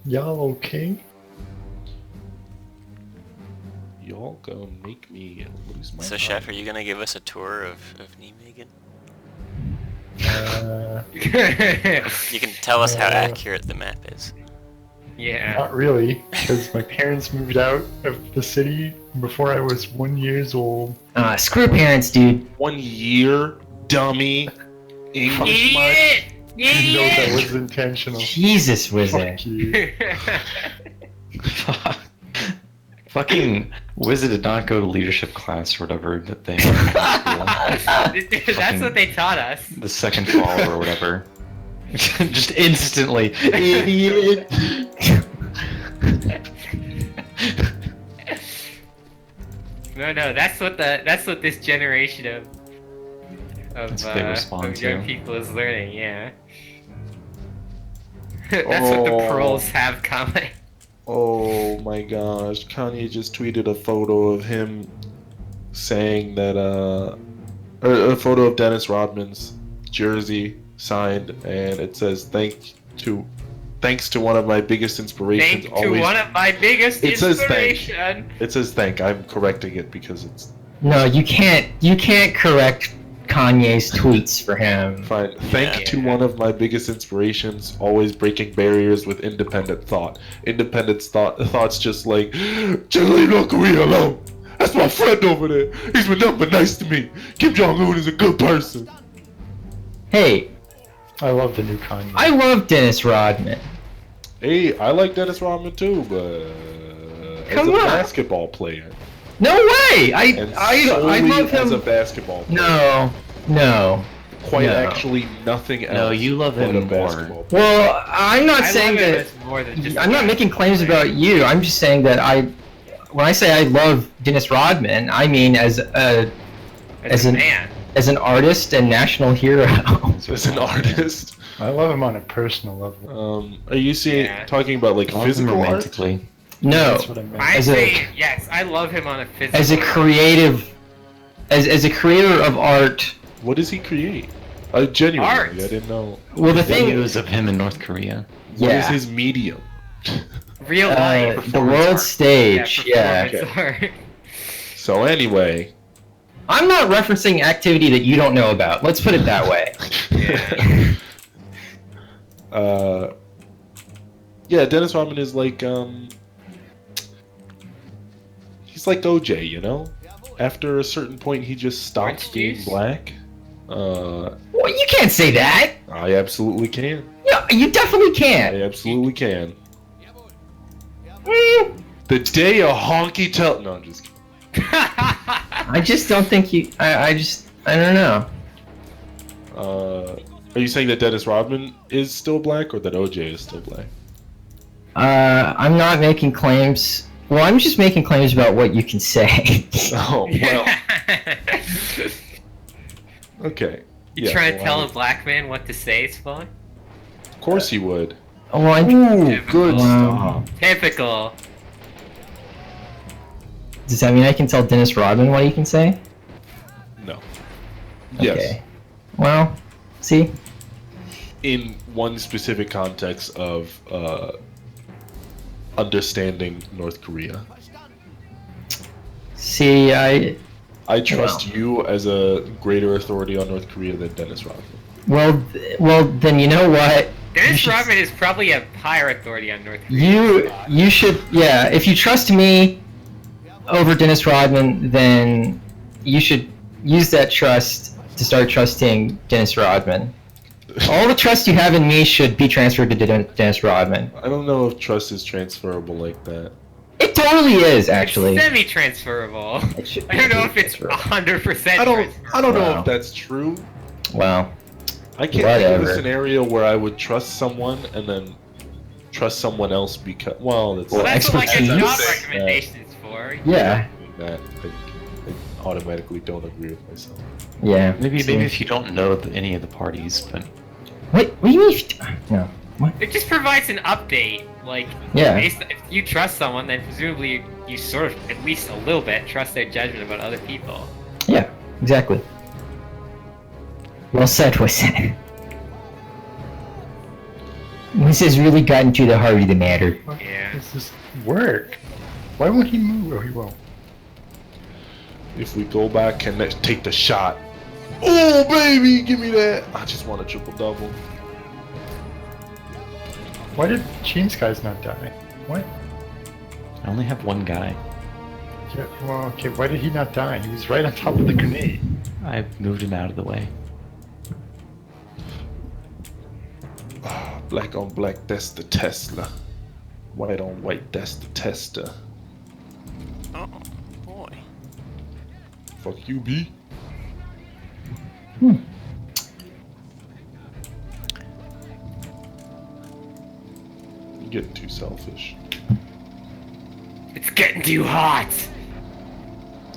Y'all okay? Y'all gonna make me lose my So, mind. Chef, are you gonna give us a tour of Nijmegen? You can tell us how accurate the map is. Yeah. Not really, because my parents moved out of the city before I was 1 year old. Screw parents, dude. 1 year, dummy. English much? Idiot! You know that Idiot! was intentional. Jesus, Wizard. Fuck you. Fucking Wizard did not go to leadership class or whatever that they. That's what they taught us. The second fall or whatever. Just instantly, idiot. No, that's what this generation of That's what they respond of young to. people is learning. Yeah. That's what the pros have coming. Oh my gosh, Kanye just tweeted a photo of him saying that, or a photo of Dennis Rodman's jersey signed, and it says, thanks to one of my biggest inspirations. Thanks to one of my biggest It says thank. inspiration. It says thank. I'm correcting it because it's No, you can't correct Kanye's tweets for him. fine. Thank Yeah. to one of my biggest inspirations, always breaking barriers with independent thought. Independent thoughts just like, just leave North Korea alone. That's my friend over there. He's been nothing but nice to me. Kim Jong-un is a good person. Hey, I love the new Kanye. I love Dennis Rodman. Hey, I like Dennis Rodman too, but Come as a on. basketball player, No way! and I solely love as a him. basketball player, No. quite no. actually nothing else. No, you love but him a more. basketball player. Well, I'm not I saying love it that. as more than just I'm not making claims about you. I'm just saying that when I say I love Dennis Rodman, I mean as as a man. an artist and national hero. As an artist, I love him on a personal level. are you Yeah. talking about like Love him physical art? romantically. No, That's what I meant. I As a- say yes. I love him on a physical. as a creative, as a creator of art. What does he create? Genuinely, Art. I didn't know. Well, the thing, Videos of him in North Korea. What is yeah, his medium? real life. the world art. stage. Yeah, performance art. So anyway, I'm not referencing activity that you don't know about. Let's put it that way. yeah, Dennis Rodman is like he's like OJ, you know? After a certain point, he just stops Orange being juice? black. Well, you can't say that. I absolutely can. Yeah, you definitely I can. absolutely can. Mm, The day a honky tell. No, I'm just kidding. I just don't think you. I don't know. Are you saying that Dennis Rodman is still black or that OJ is still black? I'm not making claims. Well, I'm just making claims about what you can say. Oh, well. Okay. You Yeah, trying to well, tell a black man what to say, Spawn? Of course he would. Oh, I'm. Ooh, good Wow. stuff. Typical. Does that mean I can tell Dennis Rodman what he can say? No. Yes. Okay. Well, see. In one specific context of understanding North Korea. See, I trust you as a greater authority on North Korea than Dennis Rodman. well, then you know what? Dennis should- Rodman is probably a higher authority on North Korea. You should, yeah. If you trust me over Dennis Rodman, then you should use that trust to start trusting Dennis Rodman. All the trust you have in me should be transferred to Dennis Rodman. I don't know if trust is transferable like that. It totally is, actually. It's semi-transferable. It should I be don't know if it's transferable. 100%. I don't know Wow. if that's true. Well, I can't think of Whatever. a scenario where I would trust someone and then trust someone else because that's Well, that's what like a expertise. job recommendation is for. yeah, that I automatically don't agree with myself. yeah. Maybe See. if you don't know any of the parties, but What do you mean? No. What? It just provides an update. Like, Yeah. if you trust someone, then presumably you sort of, at least a little bit, trust their judgment about other people. Yeah. Exactly. Well said, Wissam. This has really gotten to the heart of the matter. Why Yeah. does this work? Why won't he move? Oh, he won't. If we go back and let's take the shot. Oh, baby, give me that. I just want a triple-double. Why did Chain Skies not die? What? I only have one guy. Yeah, well, okay, why did he not die? He was right on top of the grenade. I moved him out of the way. Black on black, that's the Tesla. White on white, that's the tester. Oh, boy. Fuck you, B. You're getting too selfish. It's getting too hot.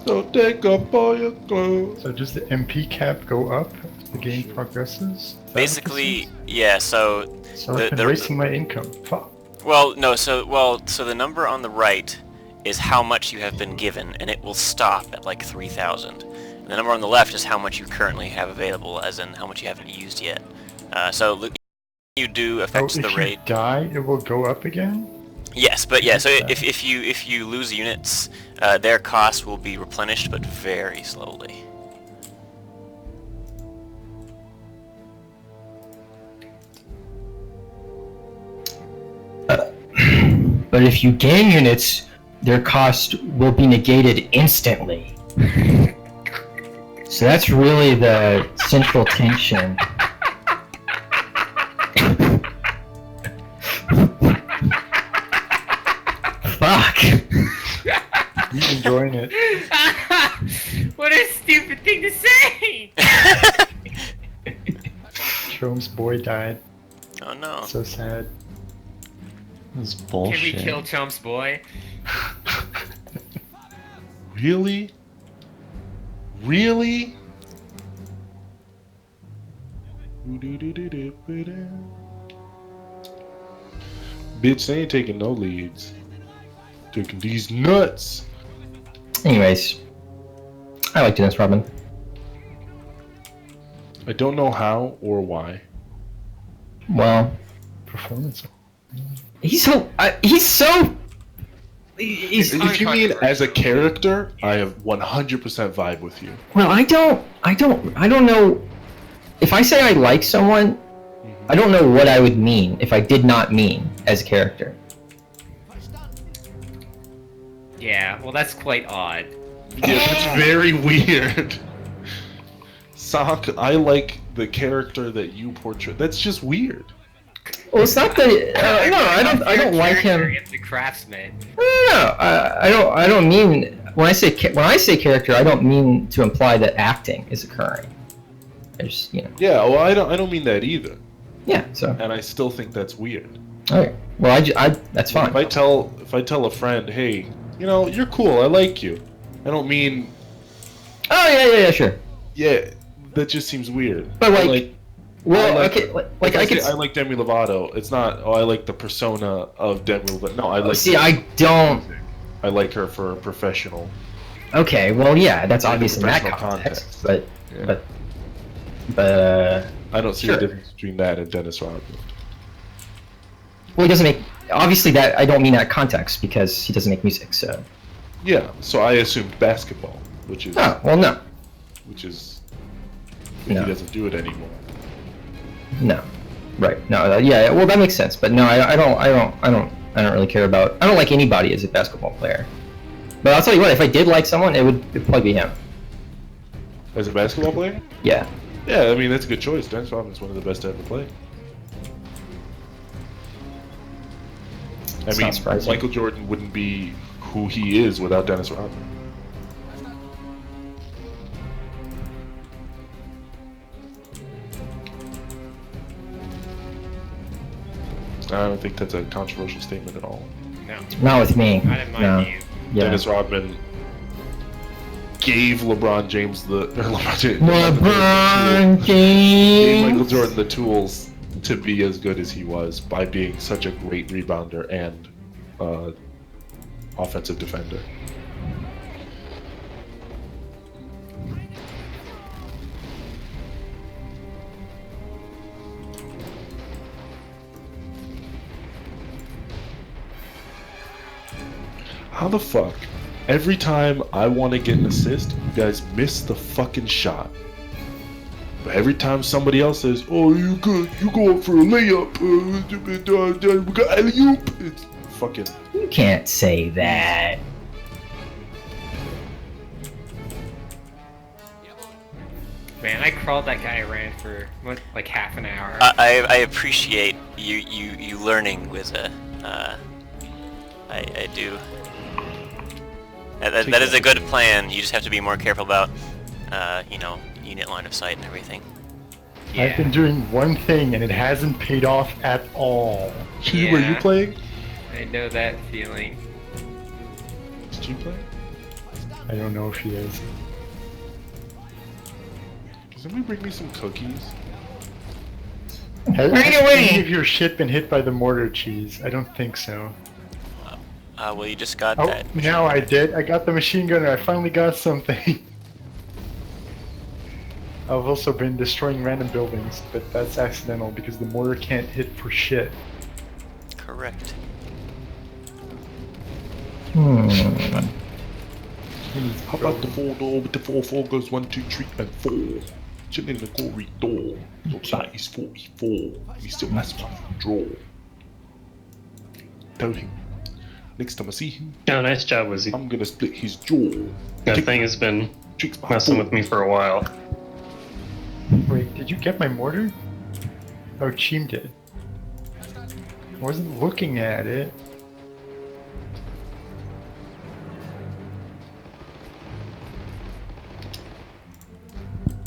So take up all your clothes. So does the MP cap go up as the game progresses? Is that what Basically, this yeah. So is? So I've been wasting my income. Fuck. well, no. So the number on the right is how much you have been given, and it will stop at like 3,000. And the number on the left is how much you currently have available, as in how much you haven't used yet. So you do Oh, affects if the you rate. die, it will go up again? Yes, but yeah. So Okay. if you lose units, their cost will be replenished, but very slowly. But if you gain units, their cost will be negated instantly. So that's really the central tension. Fuck. He's enjoying it. What a stupid thing to say! Chrome's boy died. Oh no. So sad. This is Can bullshit. we kill Chump's boy? Really? Really? Bitch, they ain't taking no leads. Taking these nuts. Anyways, I like Dennis Rodman. I don't know how or why. Well, Performance. he's so he's If you mean as a character, I have 100% vibe with you. well. I don't know. If I say I like someone, I don't know what I would mean if I did not mean as a character. Yeah, well that's quite odd. Yeah, that's very weird. Sock, I like the character that you portray. That's just weird. Well, it's not that. No, I don't like him. It's the craftsman. No, I don't mean when I say character, I don't mean to imply that acting is occurring. I just Yeah, well, I don't mean that either. yeah. So And I still think that's weird. okay, well I that's fine. If I tell a friend, hey, you're cool, I like you. I don't mean, Oh yeah, sure. yeah, that just seems weird. But like, well, I like- okay, like I say can I like Demi Lovato. It's not, oh, I like the persona of Demi Lovato. No, I like. see. I don't. I like her for a professional. Okay, well, yeah, that's Like obvious in that professional context, context. but Yeah. I don't see sure. the difference between that and Dennis Rodman. well, he doesn't make obviously that I don't mean that context because he doesn't make music. So Yeah, so I assumed basketball, which is oh well, no, he No. doesn't do it anymore. no, right, no, yeah, well, that makes sense. But no, I don't really care about. I don't like anybody as a basketball player. But I'll tell you what, if I did like someone, it'd probably be him. As a basketball player? Yeah. Yeah, I mean that's a good choice. Dennis Rodman's one of the best to ever play. I It's mean, not surprising. Michael Jordan wouldn't be who he is without Dennis Rodman. I don't think that's a controversial statement at all. No, Not with me. not in my No. view. Yeah. Dennis Rodman gave LeBron James LeBron gave Michael James. Jordan the tools to be as good as he was by being such a great rebounder and offensive defender. How the fuck? Every time I want to get an assist, you guys miss the fucking shot. But every time somebody else says, "Oh, you good? You go up for a layup? We got alley-oop." It's fucking. You can't say that. Man, I crawled that guy around for what, like half an hour. I appreciate you learning with I do. That is a good plan. You just have to be more careful about you know, unit line of sight and everything. Yeah. I've been doing one thing and it hasn't paid off at all. Chi, were you Yeah. playing? I know that feeling. Is Chi playing? I don't know if he is. Can somebody bring me some cookies? Has Bring it any away! of your shit been hit by the mortar cheese? I don't think so. Well, you just got Oh, that. now I did. I got the machine gunner. I finally got something. I've also been destroying random buildings, but that's accidental because the mortar can't hit for shit. Correct. How about the 4-door with the 4 goes 1, 2, 3, and 4? Chilling in the corridor. Your size is 44. We still has one draw. Tell him. Next time I see him, Oh, nice job, Wizzy. I'm gonna split his jaw. That thing has been Tricks my messing ball. with me for a while. Wait, did you get my mortar? Oh, Cheem did. I wasn't looking at it.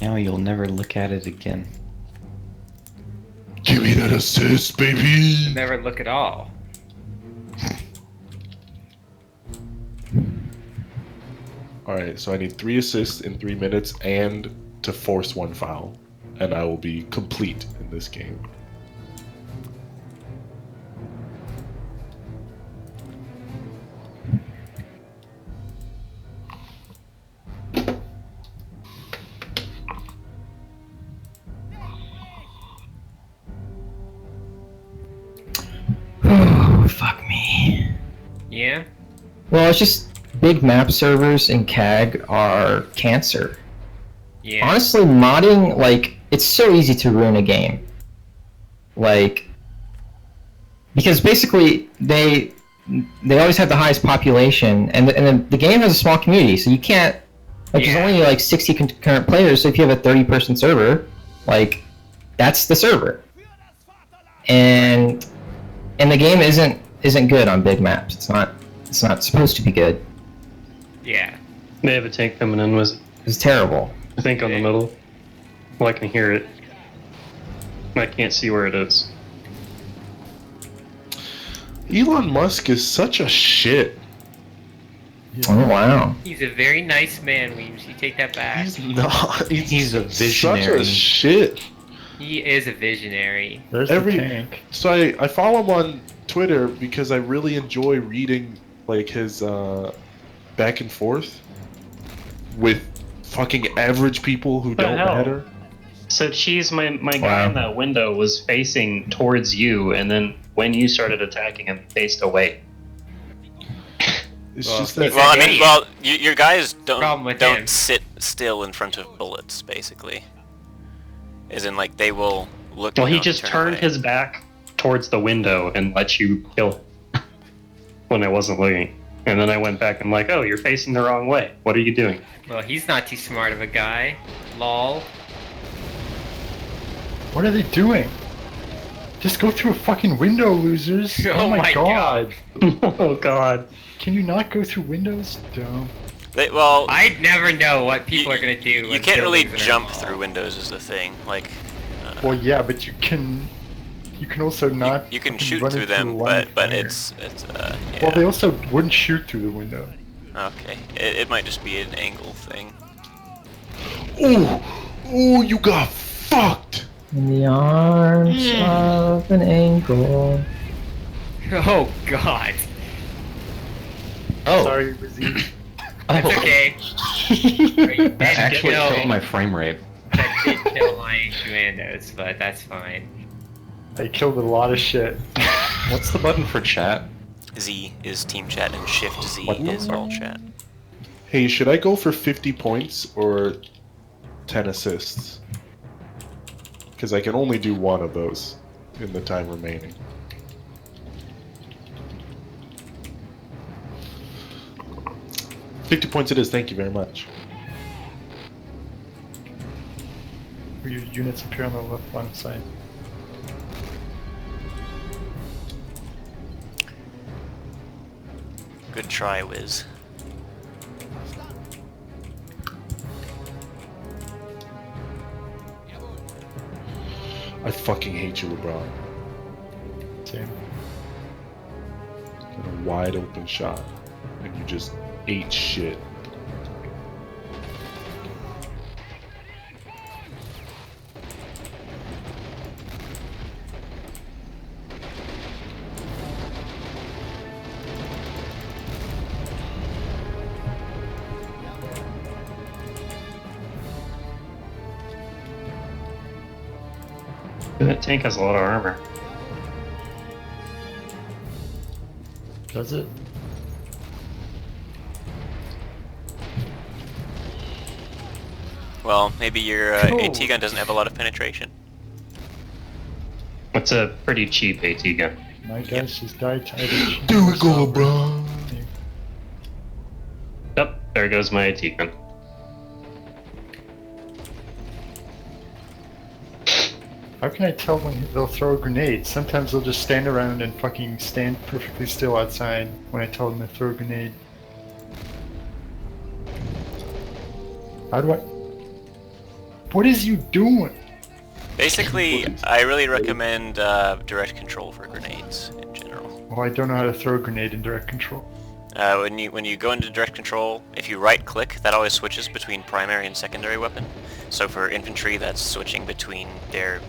Now you'll never look at it again. Give me that assist, baby! Never look at all. Alright, so I need 3 assists in 3 minutes and to force 1 foul. And I will be complete in this game. Oh, fuck me. Yeah? Well, it's just big map servers in CAG are cancer. Yeah. Honestly, modding, like, it's so easy to ruin a game. Like, because basically they always have the highest population, and the game has a small community, so you can't. Like, Yeah. there's only like 60 concurrent players, so if you have a 30-person server, like, that's the server. And the game isn't good on big maps. It's not supposed to be good. Yeah. They have a tank coming in, Wizzy. It's terrible. I think on the middle. Well, I can hear it. I can't see where it is. Elon Musk is such a shit. Oh wow. He's a very nice man, Weems. You take that back. He's not. He's a Such visionary. a shit. He is a visionary. There's Every- the tank. So I follow him on Twitter because I really enjoy reading like his back and forth with fucking average people who The don't hell? matter. So, Cheese, my guy Wow. in that window was facing towards you, and then when you started attacking him, faced away. It's Well, just that. Well, I mean, idiot. well, your guys Problem with don't him. sit still in front of bullets, basically. As in, like, they will look. Well, he you know, just turn turned away. his back towards the window and let you kill him when I wasn't looking. And then I went back and I'm like, oh, you're facing the wrong way. What are you doing? Well, he's not too smart of a guy. Lol. What are they doing? Just go through a fucking window, losers! Oh my god! Oh, God. Can you not go through windows? Dumb. Well, I'd never know what people are gonna do. you when can't really buildings are jump involved. through windows is the thing. Like, Well, yeah, but you can also not. you can fucking shoot run through into a them, line of but fire. it's Well, yeah. they also wouldn't shoot through the window. Okay, it might just be an angle thing. Oh, you got fucked. In the arms of an angel. Oh God. Oh, Sorry, Razzie. It's okay. that actually No. killed my frame rate. That did kill my commandos, but that's fine. I killed a lot of shit. What's the button for chat? Z is team chat and Shift Z What? is all chat. Hey, should I go for 50 points or 10 assists? Because I can only do one of those in the time remaining. $50 it is, thank you very much. Your units appear on the left bottom side. Good try, Wiz. I fucking hate you, LeBron. Same. Got a wide open shot, and you just ate shit. That tank has a lot of armor. Does it? Well, maybe your Cool. AT gun doesn't have a lot of penetration. It's a pretty cheap AT gun. My guys just died to either Do it, go, LeBron. Yep, there goes my AT gun. How can I tell when they'll throw a grenade? Sometimes they'll just stand around and fucking stand perfectly still outside when I tell them to throw a grenade. How do I... What is you doing? Basically, I really recommend direct control for grenades in general. Oh, I don't know how to throw a grenade in direct control. When you go into direct control, if you right click, that always switches between primary and secondary weapon. So for infantry, that's switching between their,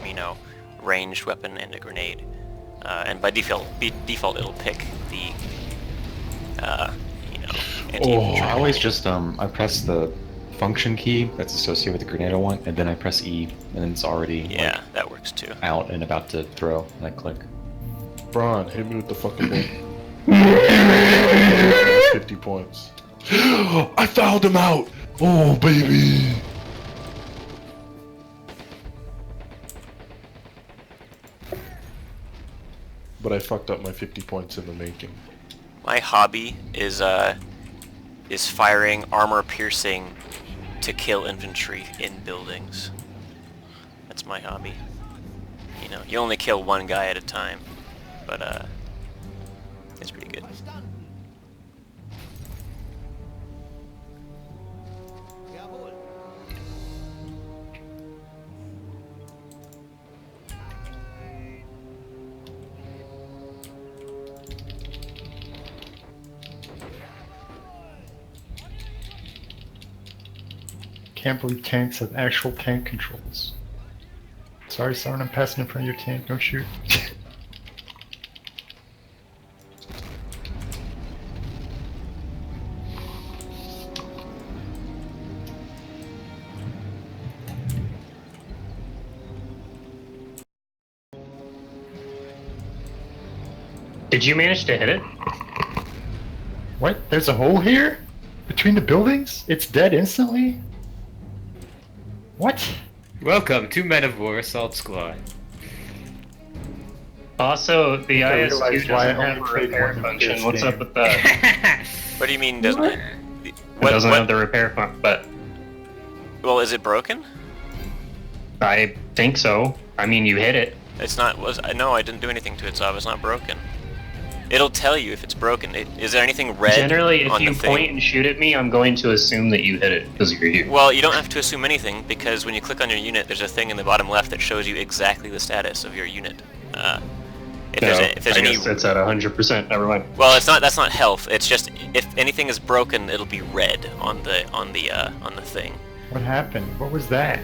ranged weapon and a grenade. And by default, it'll pick the, anti-infantry. I always just I press the function key that's associated with the grenade I want, and then I press E, and then it's already Yeah, that works too. out and about to throw, and I click. Bron, hit me with the fucking thing. 50 points. I fouled him out! Oh, baby! But I fucked up my 50 points in the making. My hobby is firing armor piercing to kill infantry in buildings. That's my hobby. You only kill one guy at a time, but it's pretty good. Can't believe tanks have actual tank controls. Sorry, Soren, I'm passing in front of your tank. Don't shoot. Did you manage to hit it? What? There's a hole here? Between the buildings? It's dead instantly? What? Welcome to Men of War Assault Squad. Also, the I IS-2 realized why I doesn't have only a played repair one of function. this What's game. up with that? What do you mean doesn't it? It doesn't have the repair function, but Well, is it broken? I think so. I mean, you hit it. It's not. No, I didn't do anything to it, so it's not broken. It'll tell you if it's broken. Is there anything red Generally, if on you the thing? point and shoot at me, I'm going to assume that you hit it because you're here. Well, you don't have to assume anything, because when you click on your unit, there's a thing in the bottom left that shows you exactly the status of your unit. If there's I any, guess it's at 100%. Never mind. well, it's not. That's not health. It's just if anything is broken, it'll be red on the thing. What happened? What was that?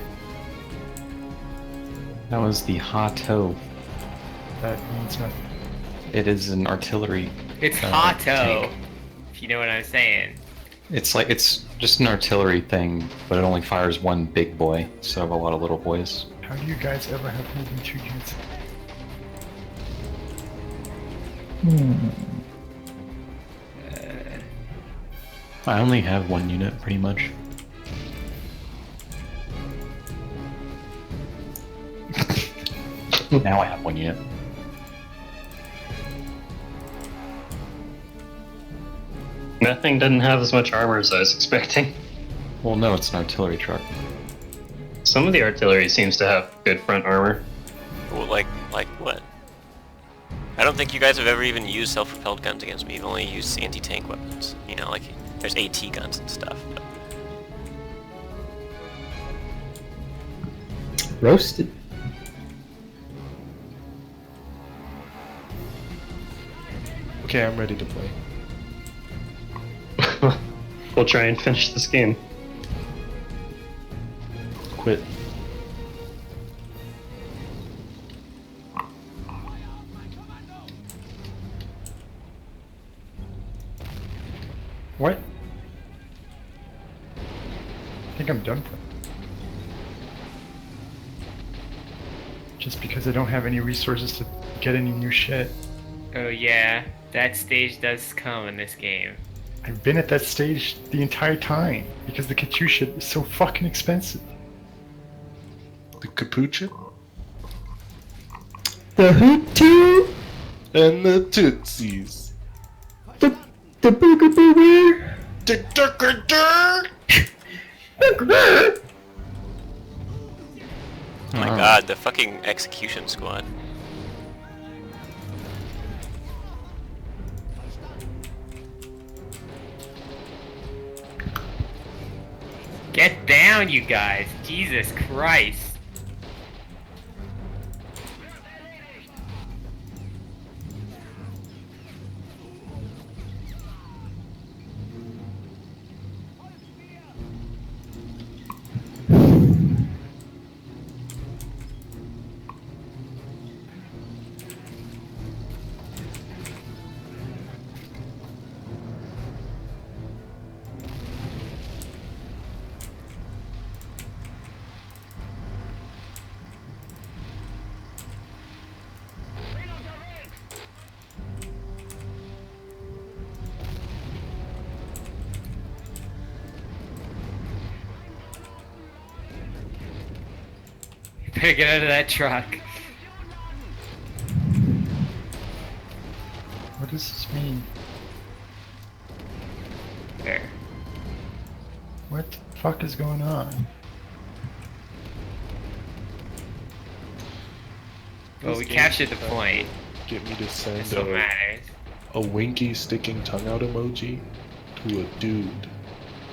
That was the Hato. That means nothing. It is an artillery. It's tank. Hato, if you know what I'm saying. It's just an artillery thing, but it only fires one big boy, so I have a lot of little boys. How do you guys ever have more than 2 units? I only have one unit, pretty much. Now I have one unit. That thing didn't have as much armor as I was expecting. Well, no, it's an artillery truck. Some of the artillery seems to have good front armor. Well, like what? I don't think you guys have ever even used self-propelled guns against me. You've only used anti-tank weapons. You know, like there's AT guns and stuff. But... Roasted. Okay, I'm ready to play. We'll try and finish this game. Quit. What? I think I'm done for. Just because I don't have any resources to get any new shit. Oh yeah, that stage does come in this game. I've been at that stage the entire time because the Katyusha is so fucking expensive. The capuchin The Hutu, and the Tootsies. the Boogaboo. Oh my god, the fucking execution squad. Get down, you guys! Jesus Christ! Better get out of that truck. What does this mean? There. What the fuck is going on? Well, we captured the point. Get me to send That's what matters. a winky sticking tongue out emoji to a dude.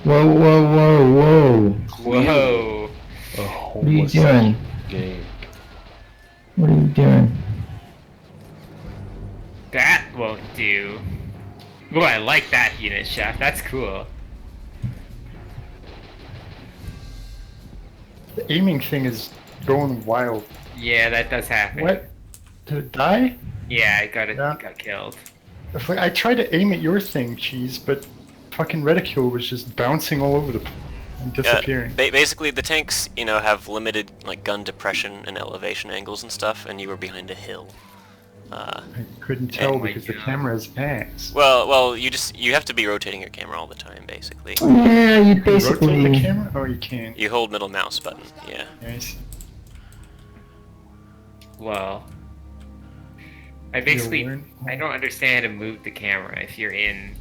Whoa, whoa, whoa, whoa. Whoa! A What are you homeless doing? game. What are you doing? That won't do. Oh, I like that unit, Chef. That's cool. The aiming thing is going wild. Yeah, that does happen. What? Did it die? Yeah, it got Yeah. got killed. It's like I tried to aim at your thing, Cheese, but fucking reticule was just bouncing all over the place and disappearing. Basically, the tanks, you know, have limited like gun depression and elevation angles and stuff, and you were behind a hill. I couldn't tell Oh my because the God. camera has pants. Well, you have to be rotating your camera all the time, basically. Yeah, you You rotate the basically. camera? Oh, you can't. You hold middle mouse button, yeah. Nice. Well, I basically weird. I don't understand how to move the camera if you're in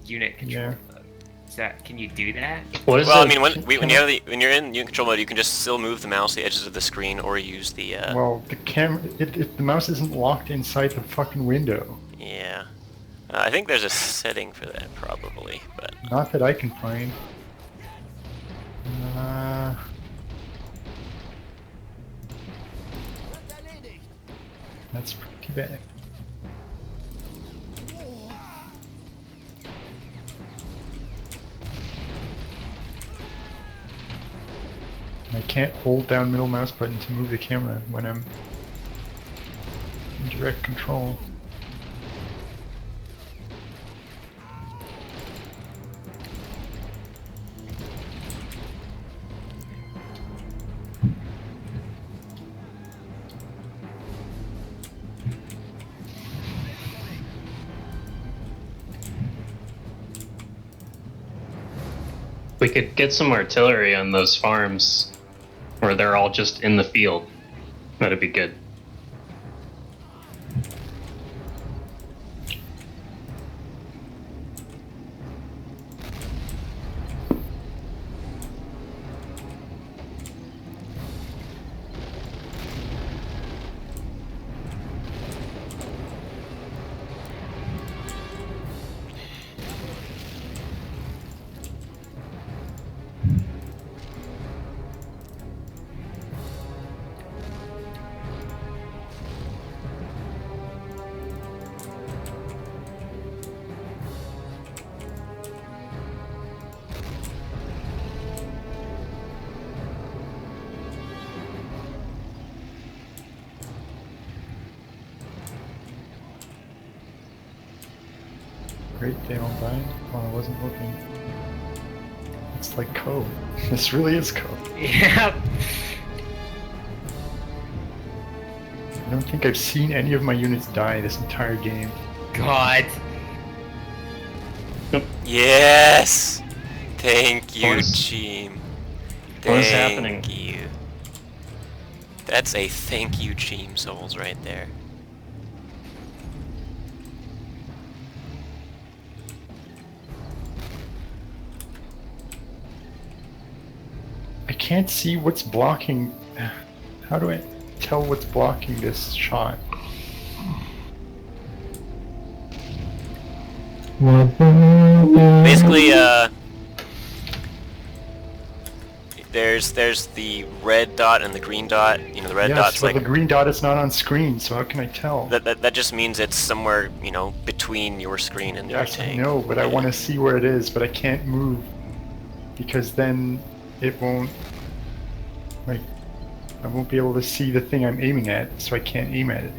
unit control. Yeah. Mode. Is that can you do that? What is Well, I it? mean, when you're in unit control mode, you can just still move the mouse to the edges of the screen, or use the Well, the camera, if the mouse isn't locked inside the fucking window, yeah. I think there's a setting for that probably, but not that I can find. That's pretty bad. I can't hold down middle mouse button to move the camera when I'm in direct control. We could get some artillery on those farms where they're all just in the field. That'd be good. Great, they all died. Oh, I wasn't looking. It's like code. This really is code. Yeah. I don't think I've seen any of my units die this entire game. God. Yes! Thank you, What is- team. what is Thank happening? you. That's a thank you, team souls right there. I can't see what's blocking. How do I tell what's blocking this shot? Basically, there's the red dot and the green dot. You know, the red Yes, dot's well, like the green dot is not on screen, so how can I tell? that just means it's somewhere, you know, between your screen and your Yes, I tank. know, but I want to see where it is, but I can't move because then it won't. Like, I won't be able to see the thing I'm aiming at, so I can't aim at it.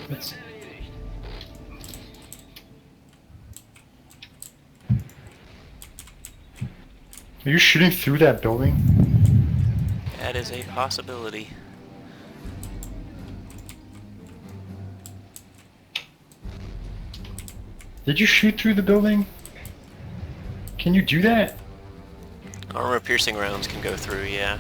Let's... Are you shooting through that building? That is a possibility. Did you shoot through the building? Can you do that? Armor-piercing rounds can go through, yeah.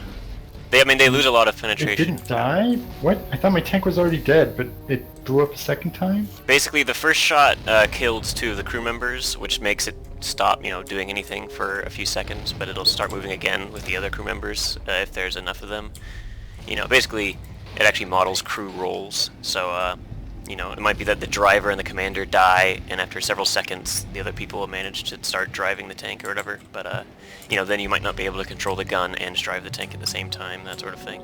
I mean, they lose a lot of It penetration. didn't die? What? I thought my tank was already dead, but it blew up a second time? Basically, the first shot killed 2 of the crew members, which makes it stop, you know, doing anything for a few seconds, but it'll start moving again with the other crew members if there's enough of them. You know, basically, it actually models crew roles, so, you know, it might be that the driver and the commander die, and after several seconds, the other people will manage to start driving the tank or whatever, but, you know, then you might not be able to control the gun and drive the tank at the same time, that sort of thing.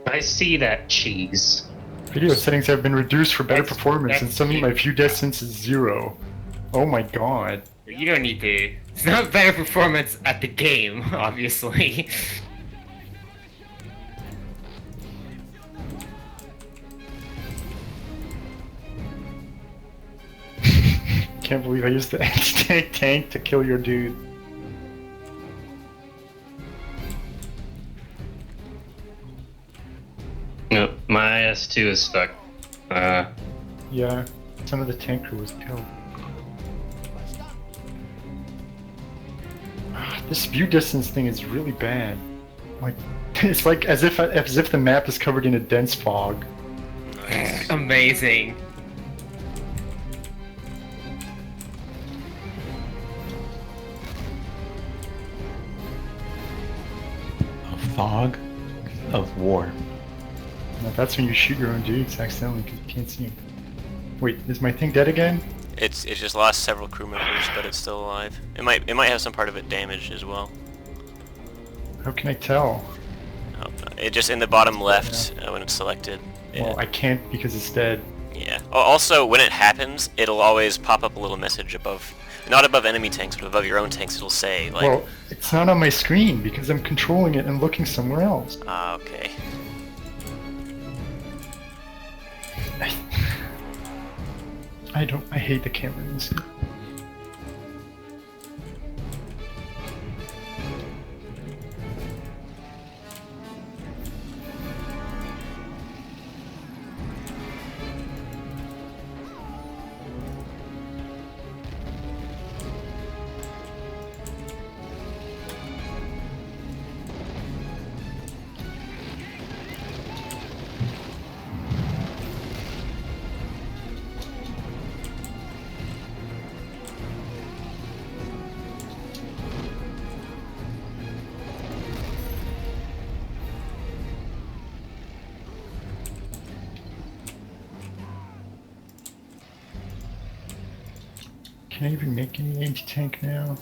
I see that cheese. Video settings have been reduced for better That's- performance, and that's suddenly cheap. my view distance is 0. Oh my god. You don't need to. It's not better performance at the game, obviously. Can't believe I used the anti-tank tank to kill your dude. Nope, my S2 is stuck. Yeah, some of the tank crew was killed. This view distance thing is really bad. Like, it's like as if the map is covered in a dense fog. Amazing. A fog of war. Now, that's when you shoot your own dudes accidentally because you can't see him. Wait, is my thing dead again? It just lost several crew members, but it's still alive. It might have some part of it damaged as well. How can I tell? Oh, it just in the bottom left when it's selected. Well, I can't because it's dead. Yeah. Also, when it happens, it'll always pop up a little message above, not above enemy tanks, but above your own tanks. It'll say like, Well, it's not on my screen because I'm controlling it and looking somewhere else. ah, okay. I hate the camera in this game. Can I even make any anti-tank now?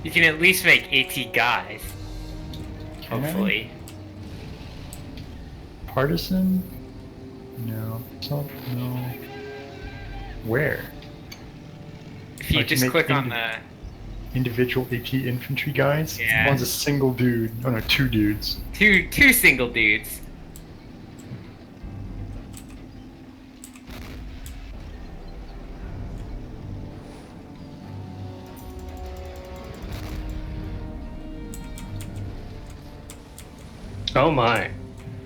You can at least make AT guys. Can I? Hopefully. Partisan? No. No. Where? If you I can just make click on the... individual AT infantry guys? Yeah. One's a single dude. Oh no, two dudes. Two single dudes. Oh my.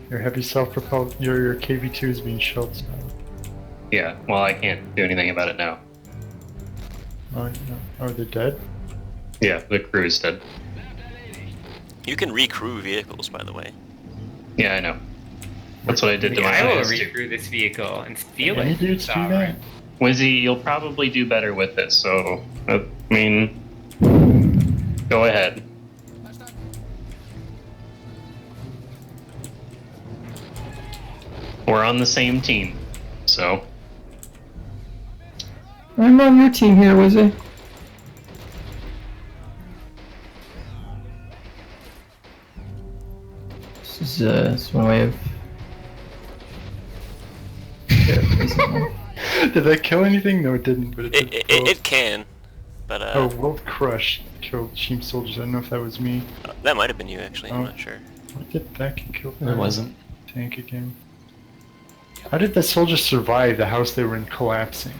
Your heavy self-propelled, your KV-2 is being shelled. So. Yeah, well, I can't do anything about it now. Oh, no. Oh, they're dead? Yeah, the crew is dead. You can recrew vehicles, by the way. Yeah, I know. That's what I did to my I will IS too. recrew this vehicle and steal Any it. dudes do It's that? Wizzy, you'll probably do better with this, so, I mean, go ahead. We're on the same team, so. I'm on your team here, Wizzy. This is one way of... Did that kill anything? No, it didn't, but it did. It can, but Oh, World Crush killed Team Soldiers. I don't know if that was me. that might have been you actually. I'm Oh. not sure. What did that kill? It wasn't. Tank again. How did the soldiers survive the house they were in collapsing?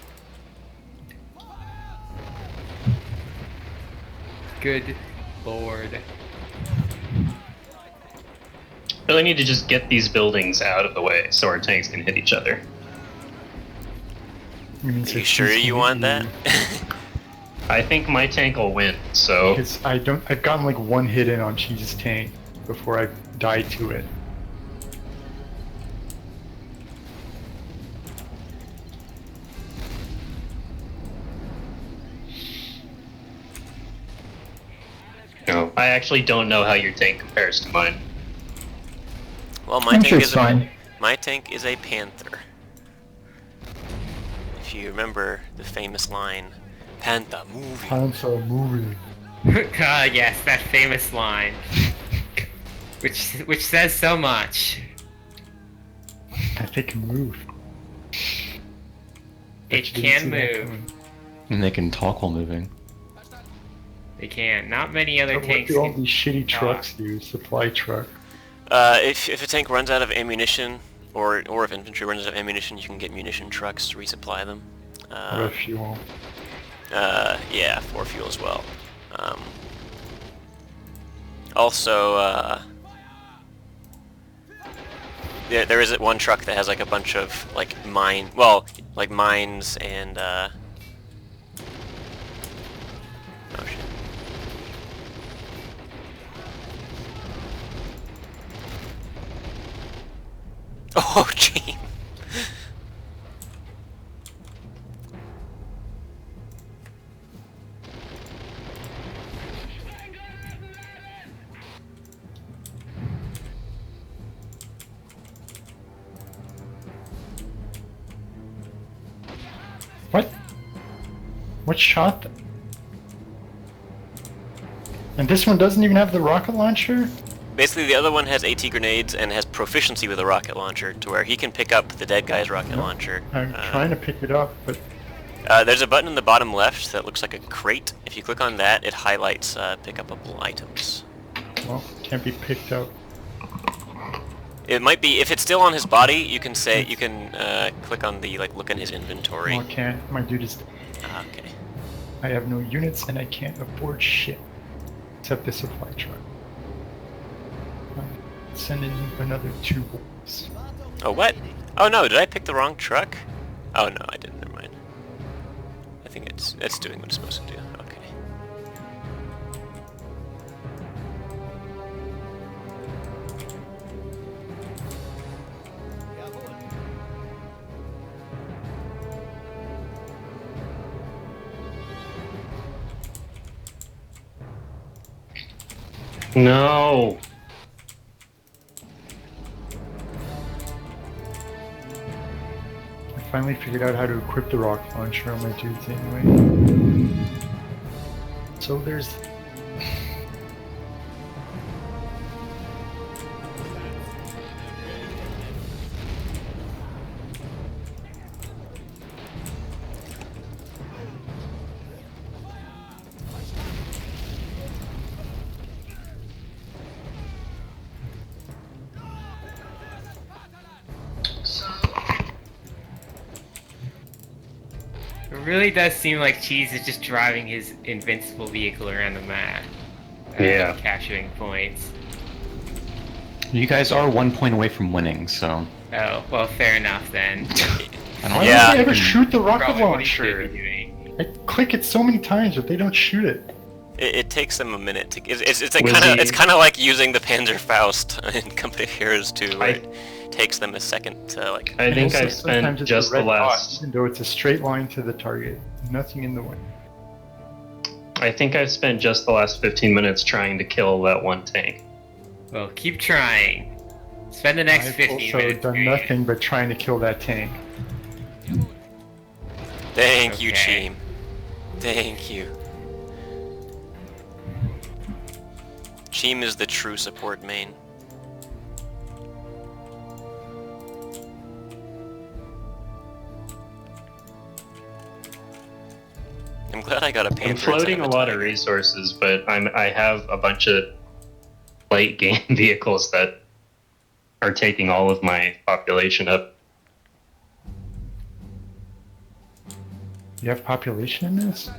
Good lord. Really need to just get these buildings out of the way so our tanks can hit each other. I mean, Are you sure you want that? I think my tank will win, so. Because I've gotten like one hit in on Cheese's tank before I died to it. No, I actually don't know how your tank compares to mine. Well, my I'm tank sure is it's fine. my tank is a Panther. If you remember the famous line, "Panther movie." Panther movie. God, yes, that famous line. Which says so much. That they can move. It Bet you didn't can see that move. coming. And they can talk while moving. They can. Not many other But what tanks do all can. these shitty trucks do? Supply truck. If a tank runs out of ammunition, or if infantry runs out of ammunition, you can get munition trucks to resupply them. Or fuel. Yeah, for fuel as well. Also, there is one truck that has like a bunch of like mines and oh shit. Oh, gee. What? What shot them? And this one doesn't even have the rocket launcher? Basically, the other one has AT grenades and has proficiency with a rocket launcher, to where he can pick up the dead guy's rocket launcher. I'm trying to pick it up, but There's a button in the bottom left that looks like a crate. If you click on that, it highlights pick upable items. well, can't be picked up. It might be, if it's still on his body, you can say, you can click on the, like, look in his inventory. Oh, I can't. My dude is. Okay. I have no units and I can't afford shit. Except the supply truck. Send in another 2 boys. Oh, what? Oh no, did I pick the wrong truck? Oh no, I didn't, never mind. I think it's doing what it's supposed to do. Okay. No. I finally figured out how to equip the rocket launcher on my dudes anyway. So there's. It really does seem like Cheese is just driving his invincible vehicle around the map. Yeah. Capturing points. You guys are 1 point away from winning, so Oh, well, fair enough then. I don't Why Yeah. don't they ever shoot the rocket Probably what he should launcher? be doing. I click it so many times, but they don't shoot it. It takes them a minute to. It's like Was kind of he- it's kind of like using the Panzerfaust in Company of Heroes 2, where I- it takes them a second to like. I think Also, I've sometimes spent it's just a the red dot, last. even though it's a straight line to the target. Nothing in the way. I think I've spent just the last 15 minutes trying to kill that one tank. Well, keep trying. Spend the next I've 15 also minutes done doing it. nothing but trying to kill that tank. Thank you, Okay. Cheem. Thank you. Cheem is the true support main. I'm glad I got a I'm Panther. floating a instead lot of Tiger. resources, but I have a bunch of late game vehicles that are taking all of my population up. You have population in this?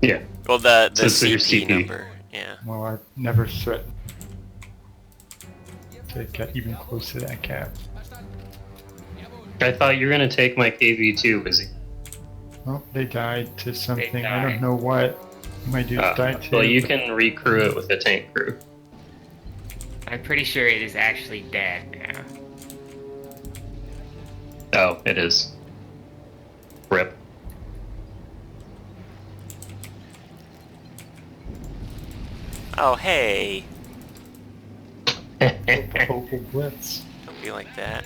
Yeah. Well, the So it's your CP CP. number. Yeah. Well, I've never threatened to get even close to that cap. I thought you were gonna take my KV2, Wizzy. Well, they died to something. I died. don't know what. My dudes died to. Well, you can recrew it with a tank crew. I'm pretty sure it is actually dead now. Oh, it is. Rip. Oh, hey. Vocal blitz. Don't be like that.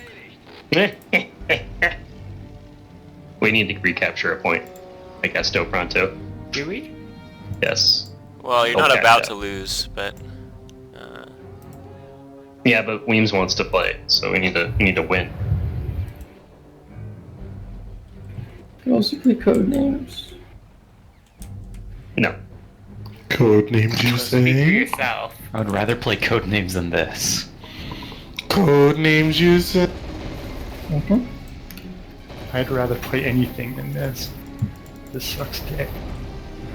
We need to recapture a point. I guess still pronto. Do we? Yes. Well, you're Oh, not okay, about yeah. to lose, but Yeah, but Weems wants to play, so we need to win. You also play code names. No. Code names you Speak for say? yourself. I would rather play code names than this. Code names you say? Mm-hmm. I'd rather play anything than this. This sucks dick.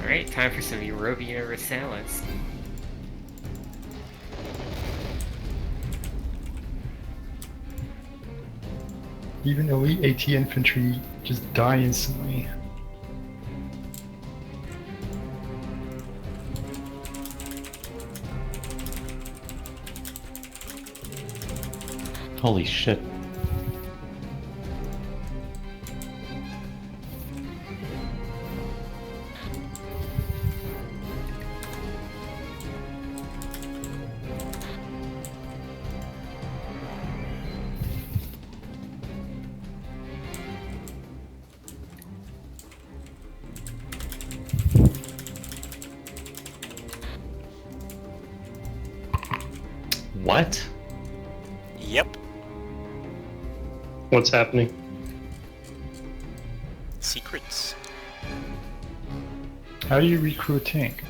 Alright, time for some Eurovia Resalance. Even elite AT infantry just die instantly. Holy shit. What? Yep. What's happening? Secrets. How do you recruit a tank?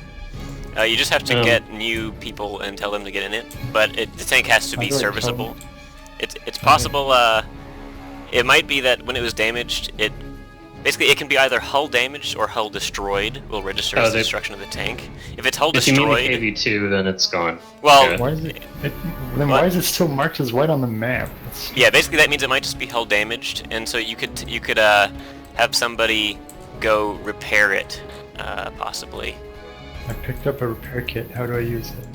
You just have to get new people and tell them to get in it, but the tank has to How be do I tell serviceable. them? It's possible. It might be that when it was damaged, basically it can be either hull damaged or hull destroyed. Will register as destruction of the tank. If it's hull If you mean destroyed, the KV2, then it's gone. well, Yeah. Why is then why is it still marked as white on the map? yeah, basically that means it might just be hull damaged, and so you could have somebody go repair it, possibly. I picked up a repair kit. How do I use it?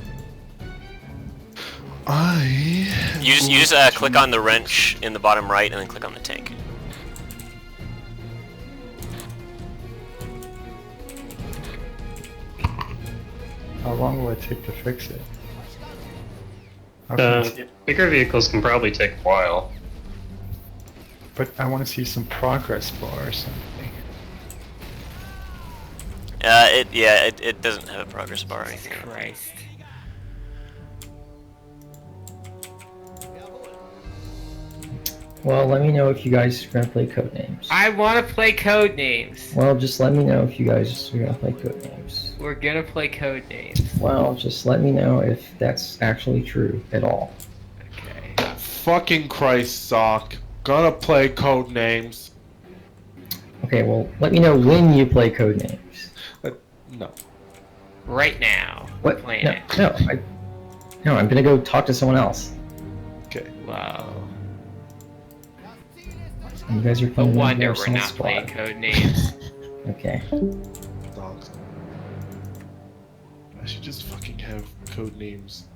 You just click on the wrench in the bottom right, and then click on the tank. How long will it take to fix it? How can I see it? Bigger vehicles can probably take a while. But I want to see some progress bar or something. It doesn't have a progress bar or anything. Christ. Well, let me know if you guys are gonna play Codenames. I want to play Codenames. Well, just let me know if you guys are gonna play Codenames. We're gonna play Codenames. Well, just let me know if that's actually true at all. Okay. Fucking Christ, Sock. Gonna play code names. Okay, well, let me know when you play Codenames. No. Right now. What? Playing No, it. no, I'm gonna go talk to someone else. Okay. Wow. And you guys are No playing wonder Rainbow we're Six not Squad. playing Codenames. Okay. Dogs. I should just fucking have code names.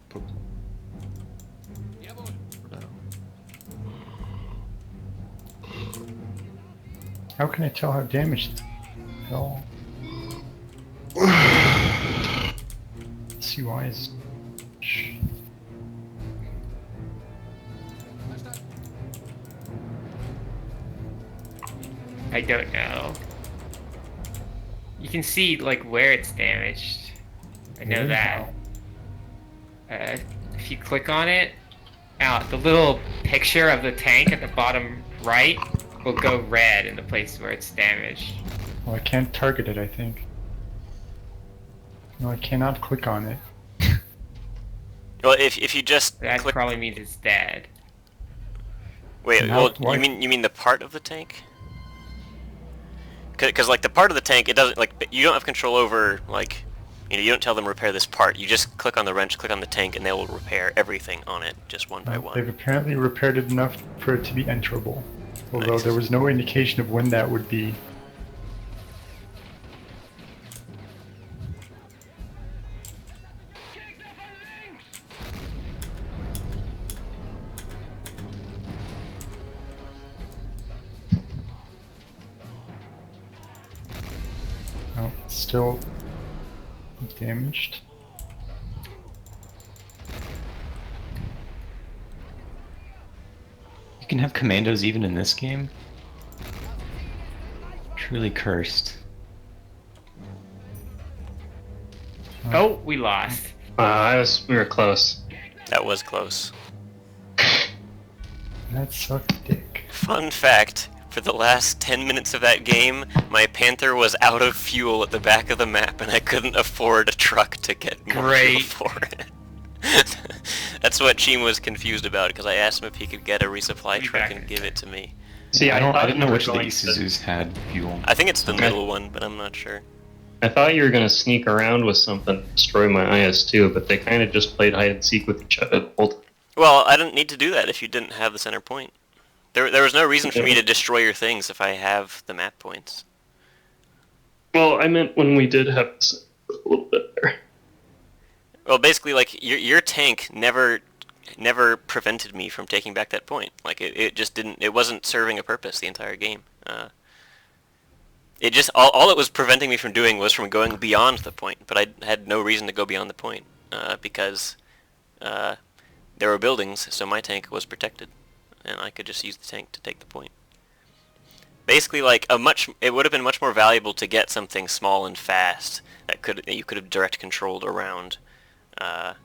Pokemon. For now. How can I tell how damaged at all? CY is. I don't know. You can see like where it's damaged. I know Really? that. If you click on it, the little picture of the tank at the bottom right will go red in the places where it's damaged. Well, I can't target it, I think. No, I cannot click on it. Well, if you just That click. probably means it's dead. Wait, And well, why- you mean the part of the tank? Because like the part of the tank, it doesn't like you don't have control over like, you don't tell them repair this part. You just click on the wrench, click on the tank, and they will repair everything on it just one by They've one. apparently repaired it enough for it to be enterable. Although Nice. there was no indication of when that would be. Oh, it's still damaged. You can have commandos even in this game? Truly cursed. Oh, we lost. We were close. That was close. That sucked dick. Fun fact, for the last 10 minutes of that game, my Panther was out of fuel at the back of the map and I couldn't afford a truck to get more Great. fuel for it. That's what Cheem was confused about, because I asked him if he could get a resupply Be truck back and in give it to me. See, I thought didn't you know were which of the going to- Isuzus had fuel. I think it's the Okay. middle one, but I'm not sure. I thought you were gonna sneak around with something, destroy my IS-2, but they kind of just played hide and seek with each other the whole time. Well, I didn't need to do that if you didn't have the center point. There was no reason for me to destroy your things if I have the map points. Well, I meant when we did have this a little bit there. Well, basically, like your tank never prevented me from taking back that point. Like it just didn't. It wasn't serving a purpose the entire game. It just all it was preventing me from doing was from going beyond the point. But I had no reason to go beyond the point because there were buildings, so my tank was protected, and I could just use the tank to take the point. Basically, like it would have been much more valuable to get something small and fast that you could have direct controlled around to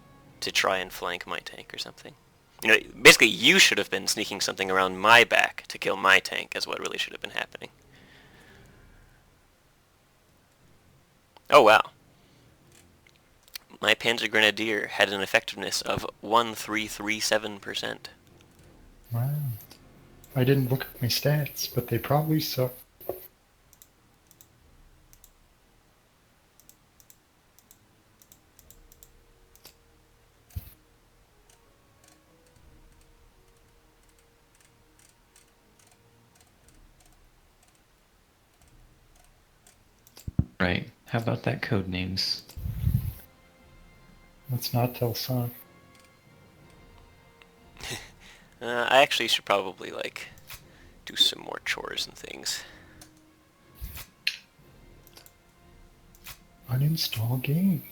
try and flank my tank or something. You know, basically you should have been sneaking something around my back to kill my tank, is what really should have been happening. Oh wow. My Panzer Grenadier had an effectiveness of 1337%. Wow. I didn't look at my stats, but they probably suck. Right. How about that code names? Let's not tell Son. I actually should probably, like, do some more chores and things. Uninstall game.